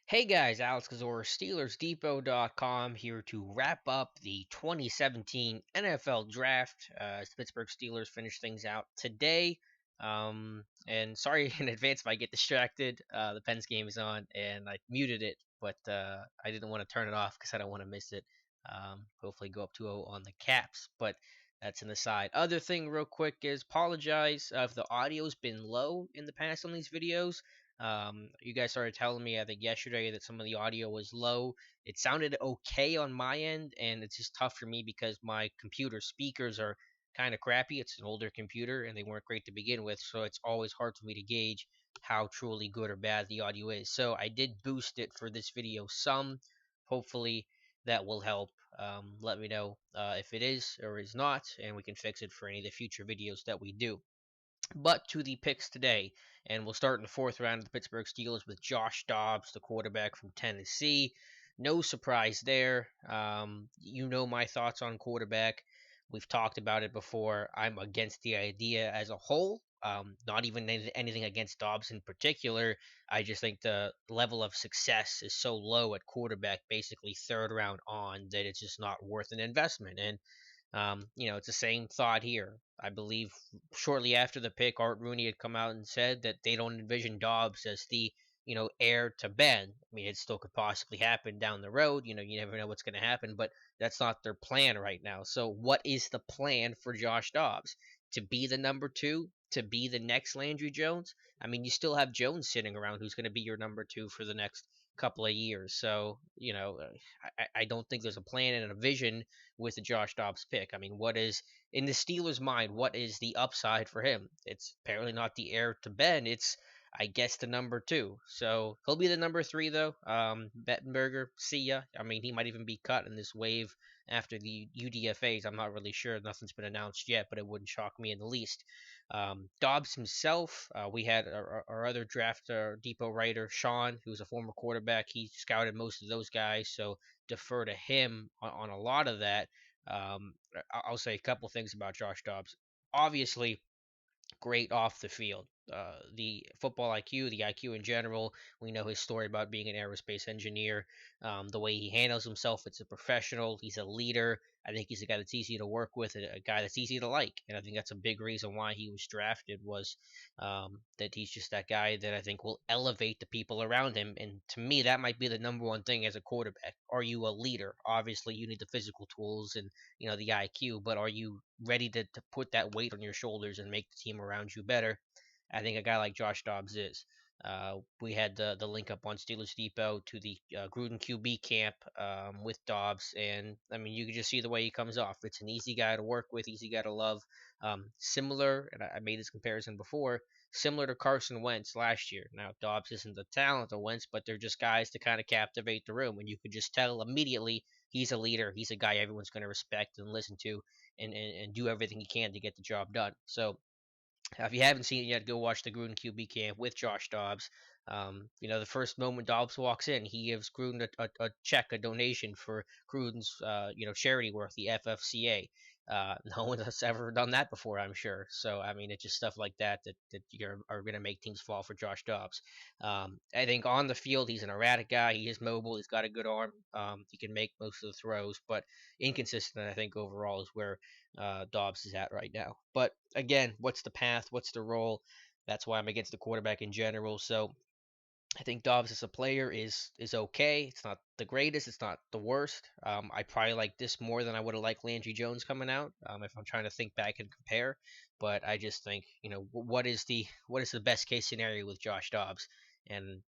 Hey guys, Alex Kozora, SteelersDepot.com here to wrap up the 2017 NFL Draft as the Pittsburgh Steelers finish things out today. And sorry in advance if I get distracted. The Pens game is on and I muted it, but I didn't want to turn it off because I don't want to miss it. Hopefully go up 2-0 on the Caps, but that's an aside. Other thing, real quick, is apologize if the audio's been low in the past on these videos. You guys started telling me, I think yesterday, that some of the audio was low. It sounded okay on my end, and it's just tough for me because my computer speakers are kind of crappy. It's an older computer, and they weren't great to begin with, so it's always hard for me to gauge how truly good or bad the audio is. So I did boost it for this video some. Hopefully, that will help. Let me know if it is or is not, and we can fix it for any of the future videos that we do. But to the picks today, and we'll start in the fourth round of the Pittsburgh Steelers with Josh Dobbs, the quarterback from Tennessee. No surprise there. You know my thoughts on quarterback. We've talked about it before. I'm against the idea as a whole. Not even anything against Dobbs in particular. I just think the level of success is so low at quarterback, basically third round on, that it's just not worth an investment. And it's the same thought here. I believe shortly after the pick, Art Rooney had come out and said that they don't envision Dobbs as the heir to Ben. I mean, it still could possibly happen down the road. You never know what's going to happen, but that's not their plan right now. So, what is the plan for Josh Dobbs? To be the number two? To be the next Landry Jones? I mean, you still have Jones sitting around who's going to be your number two for the next couple of years. So, I don't think there's a plan and a vision with the Josh Dobbs pick. I mean, what is in the Steelers' mind? What is the upside for him? It's apparently not the heir to Ben. It's, I guess, the number two. So he'll be the number three, though. Bettenberger, see ya. I mean, he might even be cut in this wave after the UDFA's. I'm not really sure. Nothing's been announced yet, but it wouldn't shock me in the least. Dobbs himself, we had our other draft depot writer, Sean, who's a former quarterback. He scouted most of those guys, so defer to him on a lot of that. I'll say a couple things about Josh Dobbs. Obviously, great off the field. The football IQ, the IQ in general. We know his story about being an aerospace engineer. The way he handles himself, it's a professional. He's a leader. I think he's a guy that's easy to work with, a guy that's easy to like, and I think that's a big reason why he was drafted was that he's just that guy that I think will elevate the people around him. And to me, that might be the number one thing as a quarterback. Are you a leader? Obviously, you need the physical tools and the IQ, but are you ready to put that weight on your shoulders and make the team around you better? I think a guy like Josh Dobbs is. We had the link up on Steelers Depot to the Gruden QB camp with Dobbs, and I mean you can just see the way he comes off. It's an easy guy to work with, easy guy to love. Similar, and I made this comparison before, similar to Carson Wentz last year. Now Dobbs isn't the talent of Wentz, but they're just guys to kind of captivate the room, and you could just tell immediately he's a leader. He's a guy everyone's going to respect and listen to, and do everything he can to get the job done. So if you haven't seen it yet, go watch the Gruden QB camp with Josh Dobbs. The first moment Dobbs walks in, he gives Gruden a check, a donation for Gruden's, charity work, the FFCA. No one has ever done that before, I'm sure. So, I mean, it's just stuff like that are going to make teams fall for Josh Dobbs. I think on the field, he's an erratic guy. He is mobile. He's got a good arm. He can make most of the throws, but inconsistent, I think, overall is where Dobbs is at right now. But again, what's the path? What's the role? That's why I'm against the quarterback in general. So I think Dobbs as a player is okay. It's not the greatest. It's not the worst. I probably like this more than I would have liked Landry Jones coming out. If I'm trying to think back and compare, but I just think what is the best case scenario with Josh Dobbs, and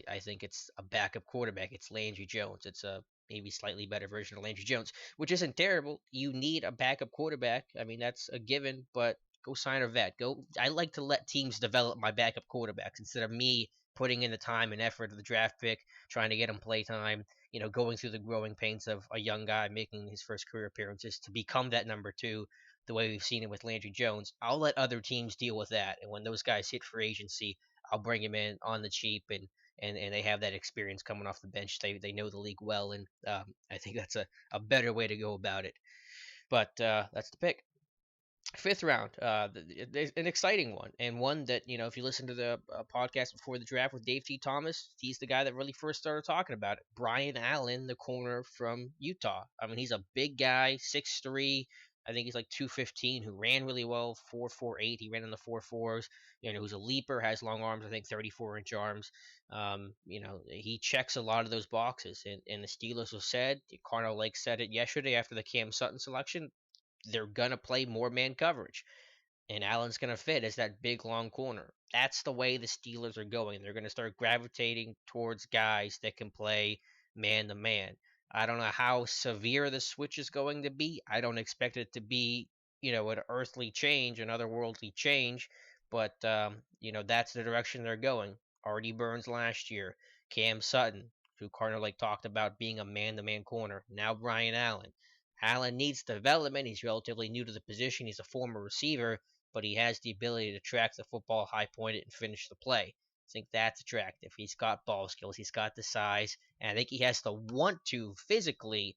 I think it's a backup quarterback. It's Landry Jones. It's a maybe slightly better version of Landry Jones, which isn't terrible. You need a backup quarterback. I mean that's a given, but go sign a vet. Go. I like to let teams develop my backup quarterbacks instead of me putting in the time and effort of the draft pick, trying to get him play time, going through the growing pains of a young guy making his first career appearances to become that number two, the way we've seen it with Landry Jones. I'll let other teams deal with that. And when those guys hit free agency, I'll bring him in on the cheap and they have that experience coming off the bench. They know the league well, and I think that's a better way to go about it. But that's the pick. Fifth round, an exciting one, and one that, if you listen to the podcast before the draft with Dave T. Thomas, he's the guy that really first started talking about it. Brian Allen, the corner from Utah. I mean, he's a big guy, 6'3". I think he's like 215, who ran really well, 4.48. He ran in the 4.4s. Who's a leaper, has long arms. I think 34-inch arms. He checks a lot of those boxes, and the Steelers have said. Carnell Lake said it yesterday after the Cam Sutton selection. They're gonna play more man coverage, and Allen's going to fit as that big long corner. That's the way the Steelers are going. They're going to start gravitating towards guys that can play man to man. I don't know how severe the switch is going to be. I don't expect it to be, an earthly change, an otherworldly change, but that's the direction they're going. Artie Burns last year, Cam Sutton, who Cardinal Lake talked about being a man-to-man corner. Now Brian Allen. Allen needs development. He's relatively new to the position. He's a former receiver, but he has the ability to track the football, high point it, and finish the play. I think that's attractive. He's got ball skills. He's got the size, and I think he has the want to physically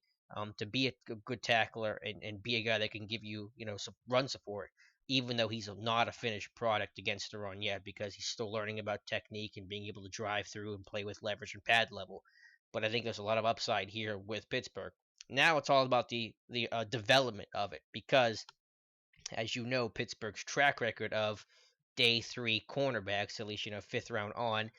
to be a good tackler and be a guy that can give you, some run support, even though he's not a finished product against the run yet because he's still learning about technique and being able to drive through and play with leverage and pad level. But I think there's a lot of upside here with Pittsburgh. Now it's all about the development of it because, as you know, Pittsburgh's track record of day three cornerbacks, at least fifth round on,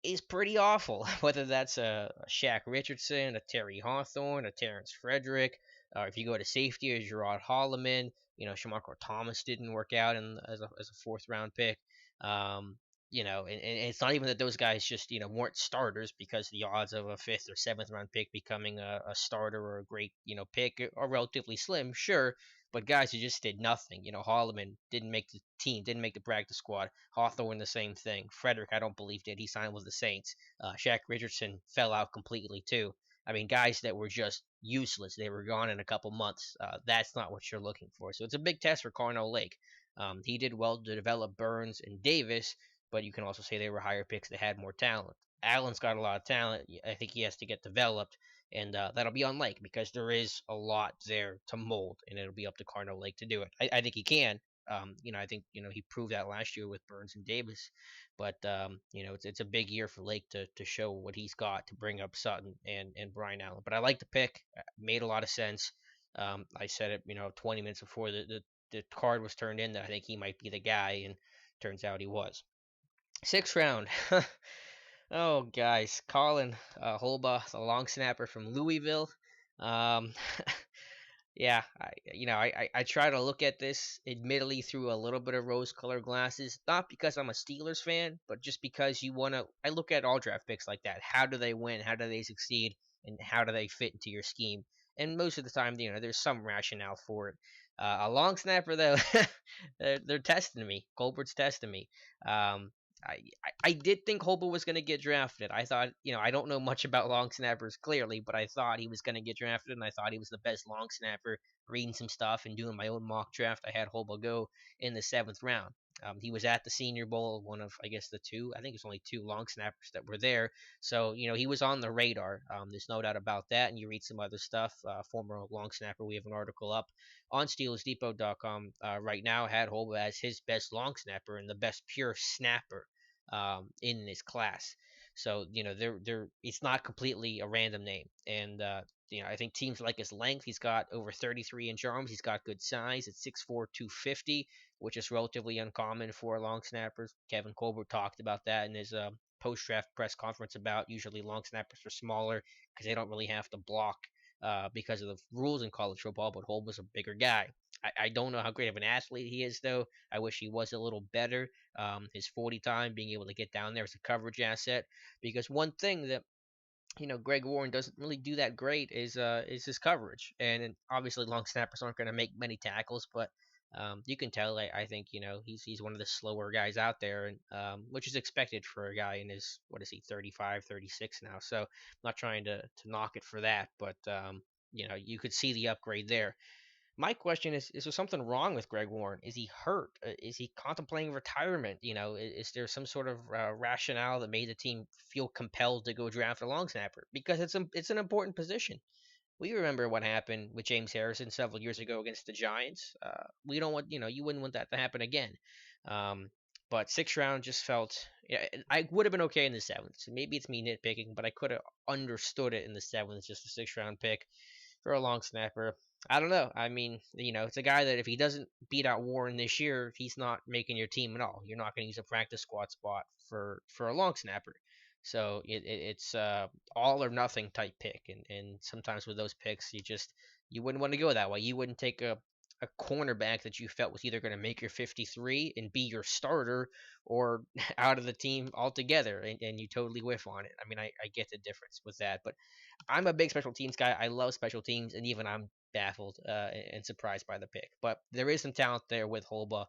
is pretty awful. Whether that's a Shaq Richardson, a Terry Hawthorne, a Terrence Frederick, if you go to safety, a Gerard Holloman, Shamarko Thomas didn't work out as a fourth round pick. Um, and it's not even that those guys just weren't starters, because the odds of a fifth or seventh round pick becoming a starter or a great pick are relatively slim, sure. But guys who just did nothing. Holloman didn't make the team, didn't make the practice squad. Hawthorne, the same thing. Frederick, I don't believe did. He signed with the Saints. Shaq Richardson fell out completely too. I mean, guys that were just useless. They were gone in a couple months. That's not what you're looking for. So it's a big test for Carnell Lake. He did well to develop Burns and Davis, but you can also say they were higher picks that had more talent. Allen's got a lot of talent. I think he has to get developed, and that'll be on Lake because there is a lot there to mold, and it'll be up to Carnell Lake to do it. I think he can. I think he proved that last year with Burns and Davis, but it's a big year for Lake to show what he's got to bring up Sutton and Brian Allen. But I like the pick; made a lot of sense. I said it 20 minutes before the card was turned in that I think he might be the guy, and turns out he was. Sixth round. Oh, guys, Colin Holba, the long snapper from Louisville. Um, yeah, I try to look at this admittedly through a little bit of rose-colored glasses, not because I'm a Steelers fan, but just because you want to. I look at all draft picks like that. How do they win? How do they succeed? And how do they fit into your scheme? And most of the time, there's some rationale for it. A long snapper, though, they're testing me. Colbert's testing me. Um, I did think Holba was going to get drafted. I thought, I don't know much about long snappers clearly, but I thought he was going to get drafted, and I thought he was the best long snapper. Reading some stuff and doing my own mock draft, I had Holba go in the seventh round. He was at the Senior Bowl, one of, I guess, the two. I think it's only two long snappers that were there. So, he was on the radar. There's no doubt about that. And you read some other stuff. Former long snapper, we have an article up on SteelersDepot.com right now, had Holba as his best long snapper and the best pure snapper in this class. So they're it's not completely a random name, and I think teams like his length. He's got over 33-inch arms. He's got good size. It's 6'4", 250, which is relatively uncommon for long snappers. Kevin Colbert talked about that in his post-draft press conference about usually long snappers are smaller because they don't really have to block because of the rules in college football. But Holmes a bigger guy. I don't know how great of an athlete he is, though. I wish he was a little better. His 40 time, being able to get down there as a coverage asset. Because one thing that Greg Warren doesn't really do that great is his coverage, and obviously long snappers aren't going to make many tackles, but you can tell. I think he's one of the slower guys out there, and which is expected for a guy in his, what is he, 35, 36 now. So I'm not trying to knock it for that, but you could see the upgrade there. My question is there something wrong with Greg Warren? Is he hurt? Is he contemplating retirement? Is there some sort of rationale that made the team feel compelled to go draft a long snapper? Because it's an important position. we remember what happened with James Harrison several years ago against the Giants. We don't want, you wouldn't want that to happen again. Um, but sixth round just felt, yeah, I would have been okay in the seventh. So maybe it's me nitpicking, but I could have understood it in the seventh, just a sixth round pick for a long snapper. I don't know. I mean, it's a guy that if he doesn't beat out Warren this year, he's not making your team at all. You're not going to use a practice squad spot for a long snapper. So it's all or nothing type pick, and sometimes with those picks, you wouldn't want to go that way. You wouldn't take a cornerback that you felt was either going to make your 53 and be your starter or out of the team altogether, and you totally whiff on it. I mean, I get the difference with that, but I'm a big special teams guy. I love special teams, and even I'm baffled and surprised by the pick. But there is some talent there with Holba,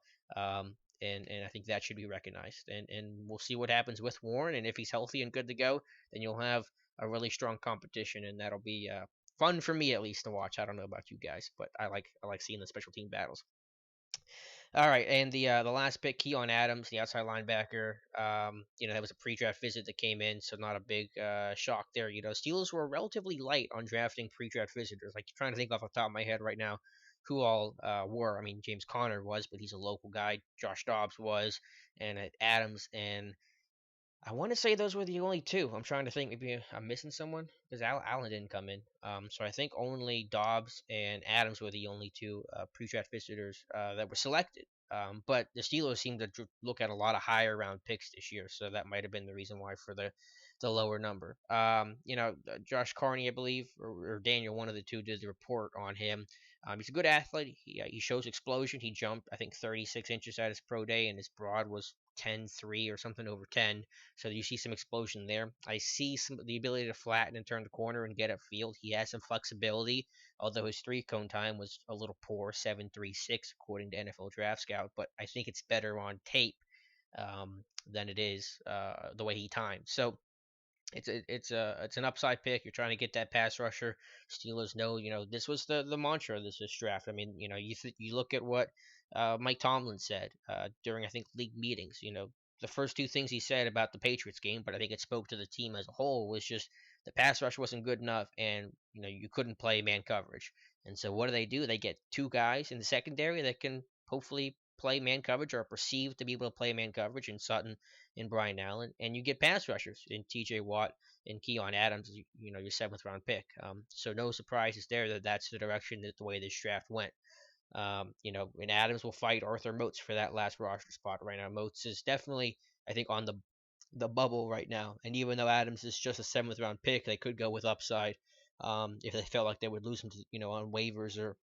and I think that should be recognized. And we'll see what happens with Warren, and if he's healthy and good to go, then you'll have a really strong competition, and that'll be fun for me at least to watch. I don't know about you guys, but I like seeing the special team battles. All right, and the last pick, Keion Adams, the outside linebacker. That was a pre-draft visit that came in, so not a big shock there. Steelers were relatively light on drafting pre-draft visitors. Like trying to think off the top of my head right now, who all were. I mean, James Conner was, but he's a local guy. Josh Dobbs was, and Adams and I want to say those were the only two. I'm trying to think. Maybe I'm missing someone because Allen didn't come in. So I think only Dobbs and Adams were the only two pre-draft visitors that were selected. But the Steelers seem to look at a lot of higher round picks this year, so that might have been the reason why for the lower number. Josh Carney, I believe, or Daniel, one of the two, did the report on him. He's a good athlete. He shows explosion. He jumped, I think, 36 inches at his pro day, and his broad was 10.3 or something over 10. So you see some explosion there. I see the ability to flatten and turn the corner and get upfield. He has some flexibility, although his three cone time was a little poor, 7.36 according to NFL Draft Scout. But I think it's better on tape than it is the way he times. So it's an upside pick. You're trying to get that pass rusher. Steelers know, this was the mantra of this draft. I mean, you look at what Mike Tomlin said during I think league meetings. The first two things he said about the Patriots game, but I think it spoke to the team as a whole, was just the pass rush wasn't good enough, and you couldn't play man coverage. And so what do? They get two guys in the secondary that can hopefully play man coverage or are perceived to be able to play man coverage in Sutton and Brian Allen, and you get pass rushers in T.J. Watt and Keion Adams, your seventh round pick. So no surprises there that that's the direction that the way this draft went. And Adams will fight Arthur Moats for that last roster spot right now. Moats is definitely, I think, on the bubble right now. And even though Adams is just a seventh round pick, they could go with upside if they felt like they would lose him to, on waivers or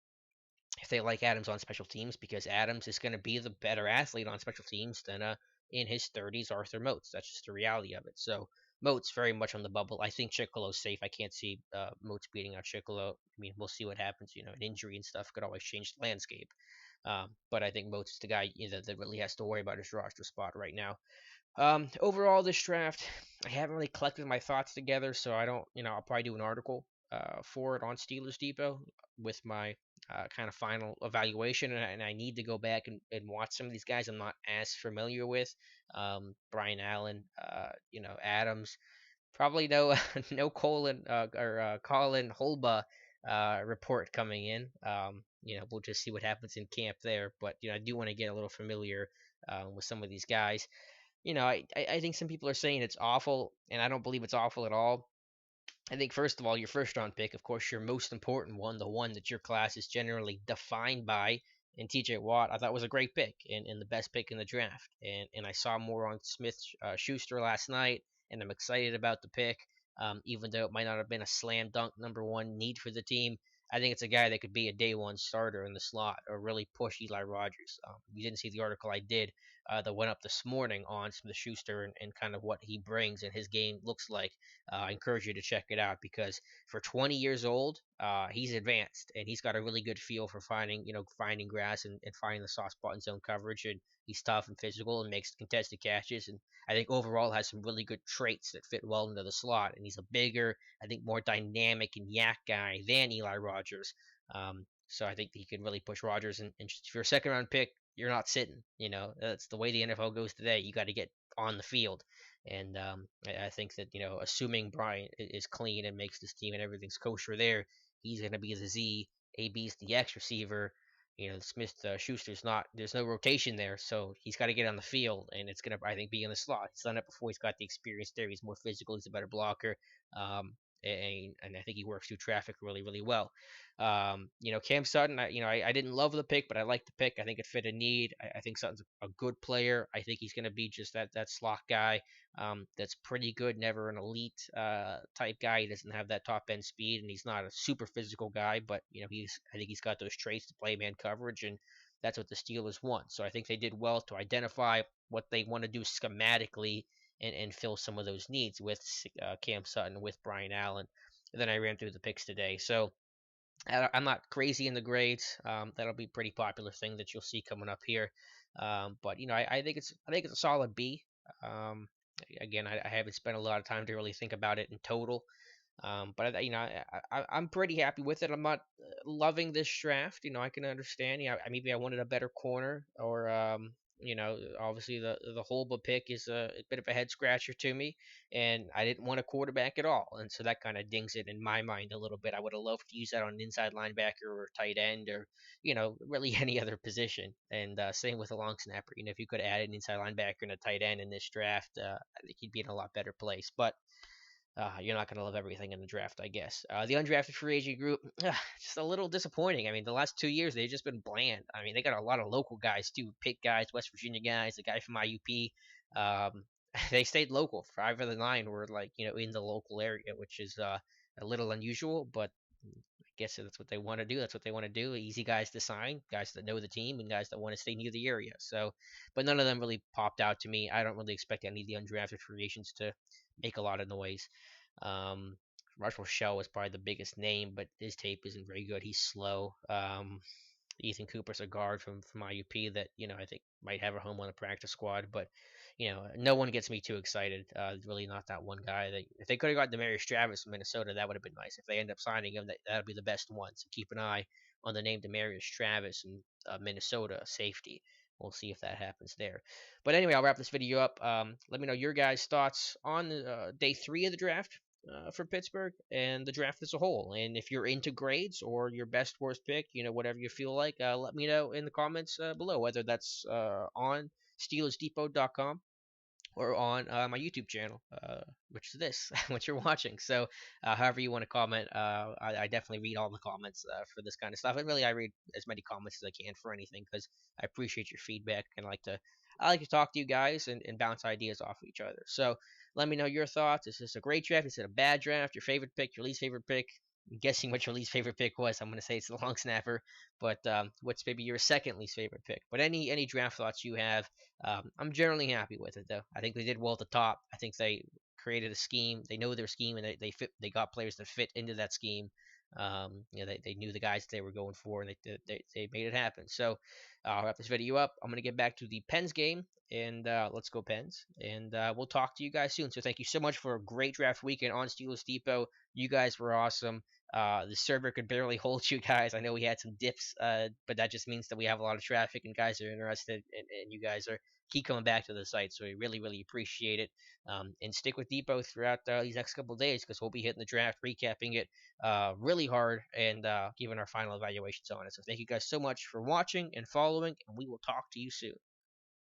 if they like Adams on special teams, because Adams is going to be the better athlete on special teams than in his 30s Arthur Moats. That's just the reality of it. So Moats very much on the bubble. I think Chicolo's safe. I can't see Moats beating out Chicolo. I mean, we'll see what happens. An injury and stuff could always change the landscape. But I think Moats is the guy that really has to worry about his roster spot right now. Overall, this draft, I haven't really collected my thoughts together, so I don't, I'll probably do an article for it on Steelers Depot with my kind of final evaluation, and I need to go back and watch some of these guys I'm not as familiar with. Brian Allen, Adams, probably no no Colin or Colin Holba report coming in. We'll just see what happens in camp there, but I do want to get a little familiar with some of these guys. I think some people are saying it's awful, and I don't believe it's awful at all. I think first of all, your first round pick, of course, your most important one, the one that your class is generally defined by, and TJ Watt, I thought was a great pick and the best pick in the draft. And I saw more on Smith Schuster last night, and I'm excited about the pick. Even though it might not have been a slam dunk number one need for the team, I think it's a guy that could be a day one starter in the slot or really push Eli Rogers. You didn't see the article I did that went up this morning on Smith Schuster and kind of what he brings and his game looks like. I encourage you to check it out because for 20 years old, he's advanced and he's got a really good feel for finding grass and finding the soft spot in zone coverage. And he's tough and physical and makes contested catches. And I think overall has some really good traits that fit well into the slot. And he's a bigger, I think, more dynamic and yak guy than Eli Rogers. So I think he could really push Rogers. And just for a second round pick, you're not sitting. That's the way the NFL goes today. You got to get on the field. And I think that assuming Bryant is clean and makes this team and everything's kosher there, he's going to be the Z, AB's the X receiver. Smith Schuster's not. There's no rotation there, so he's got to get on the field, and it's gonna, I think, be in the slot. He's done it before. He's got the experience there. He's more physical. He's a better blocker, and I think he works through traffic really, really well. Cam Sutton. I didn't love the pick, but I like the pick. I think it fit a need. I think Sutton's a good player. I think he's gonna be just that slot guy. That's pretty good. Never an elite type guy. He doesn't have that top end speed, and he's not a super physical guy. But I think he's got those traits to play man coverage, and that's what the Steelers want. So I think they did well to identify what they want to do schematically and fill some of those needs with Cam Sutton, with Brian Allen. And then I ran through the picks today. So I'm not crazy in the grades. That'll be a pretty popular thing that you'll see coming up here. But I think it's a solid B. Um, Again, I haven't spent a lot of time to really think about it in total. But I'm pretty happy with it. I'm not loving this draft. I can understand. Maybe I wanted a better corner, or obviously the Holba pick is a bit of a head scratcher to me, and I didn't want a quarterback at all, and so that kind of dings it in my mind a little bit. I would have loved to use that on an inside linebacker or tight end, or really any other position. And same with a long snapper. If you could add an inside linebacker and a tight end in this draft, I think he'd be in a lot better place. But you're not going to love everything in the draft, I guess. The undrafted free agent group, just a little disappointing. I mean, the last 2 years, they've just been bland. I mean, they got a lot of local guys, too. Pitt guys, West Virginia guys, the guy from IUP. They stayed local. 5 of the 9 were, in the local area, which is a little unusual, but I guess that's what they want to do. That's what they want to do. Easy guys to sign, guys that know the team, and guys that want to stay near the area. So, but none of them really popped out to me. I don't really expect any of the undrafted free agents to make a lot of noise. Marshall Shell was probably the biggest name, but his tape isn't very good. He's slow. Ethan Cooper's a guard from IUP that I think might have a home on the practice squad, but no one gets me too excited. Really not that one guy. If they could have got Demarius Travis from Minnesota, that would have been nice. If they end up signing him, that'll be the best one. So keep an eye on the name Demarius Travis in Minnesota safety. We'll see if that happens there. But anyway, I'll wrap this video up. Let me know your guys' thoughts on day 3 of the draft for Pittsburgh and the draft as a whole. And if you're into grades or your best worst pick, whatever you feel like, let me know in the comments below, whether that's on SteelersDepot.com or on my YouTube channel, which is this, what you're watching. So, however you want to comment, I definitely read all the comments for this kind of stuff. And really, I read as many comments as I can for anything because I appreciate your feedback and I like to talk to you guys and bounce ideas off of each other. So, let me know your thoughts. Is this a great draft? Is it a bad draft? Your favorite pick? Your least favorite pick? I'm guessing what your least favorite pick was. I'm going to say it's the long snapper, but what's maybe your second least favorite pick? But any draft thoughts you have, I'm generally happy with it though. I think they did well at the top. I think they created a scheme. They know their scheme, and they fit. They got players that fit into that scheme. They knew the guys they were going for, and they made it happen. So I'll wrap this video up. I'm gonna get back to the Pens game, and let's go Pens. And we'll talk to you guys soon. So thank you so much for a great draft weekend on Steelers Depot. You guys were awesome. The server could barely hold you guys. I know we had some dips, but that just means that we have a lot of traffic and guys are interested, and you guys are keep coming back to the site. So we really, really appreciate it. And stick with Depot throughout these next couple of days because we'll be hitting the draft, recapping it really hard, and giving our final evaluations on it. So thank you guys so much for watching and following, and we will talk to you soon.